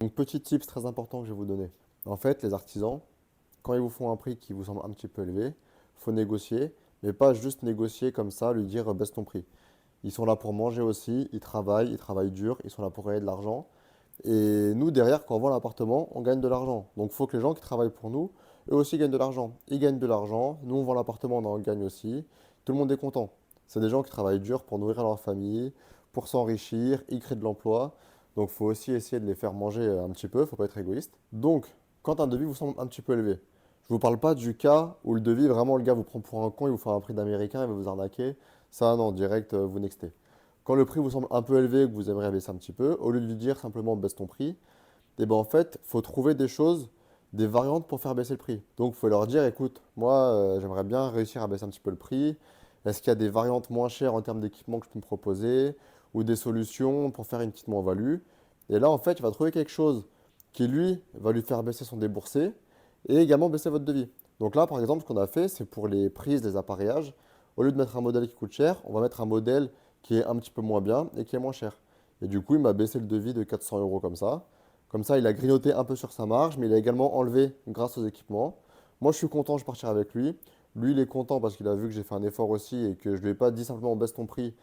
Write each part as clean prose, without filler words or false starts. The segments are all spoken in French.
Donc, petit tips très important que je vais vous donner. En fait, les artisans, quand ils vous font un prix qui vous semble un petit peu élevé, faut négocier, mais pas juste négocier comme ça, lui dire baisse ton prix. Ils sont là pour manger aussi, ils travaillent dur, ils sont là pour gagner de l'argent. Et nous, derrière, quand on vend l'appartement, on gagne de l'argent. Donc, il faut que les gens qui travaillent pour nous, eux aussi gagnent de l'argent. Ils gagnent de l'argent, nous, on vend l'appartement, on en gagne aussi. Tout le monde est content. C'est des gens qui travaillent dur pour nourrir leur famille, pour s'enrichir, ils créent de l'emploi. Donc, il faut aussi essayer de les faire manger un petit peu, faut pas être égoïste. Donc, quand un devis vous semble un petit peu élevé, je vous parle pas du cas où le devis, vraiment, le gars vous prend pour un con, il vous fait un prix d'américain, il va vous arnaquer. Ça, non, direct, vous nextez. Quand le prix vous semble un peu élevé et que vous aimeriez baisser un petit peu, au lieu de lui dire simplement baisse ton prix, et ben en fait, faut trouver des choses, des variantes pour faire baisser le prix. Donc, il faut leur dire, écoute, moi, j'aimerais bien réussir à baisser un petit peu le prix. Est-ce qu'il y a des variantes moins chères en termes d'équipement que je peux me proposer ou des solutions pour faire une petite moins-value? Et là, en fait, il va trouver quelque chose qui, lui, va lui faire baisser son déboursé et également baisser votre devis. Donc là, par exemple, ce qu'on a fait, c'est pour les prises, les appareillages, au lieu de mettre un modèle qui coûte cher, on va mettre un modèle qui est un petit peu moins bien et qui est moins cher. Et du coup, il m'a baissé le devis de 400 euros comme ça. Comme ça, il a grignoté un peu sur sa marge, mais il a également enlevé grâce aux équipements. Moi, je suis content, je partirai avec lui. Lui, il est content parce qu'il a vu que j'ai fait un effort aussi et que je ne lui ai pas dit simplement baisse ton prix,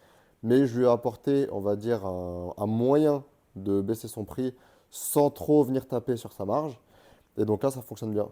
mais je lui ai apporté, on va dire, un moyen de baisser son prix sans trop venir taper sur sa marge. Et donc là, ça fonctionne bien.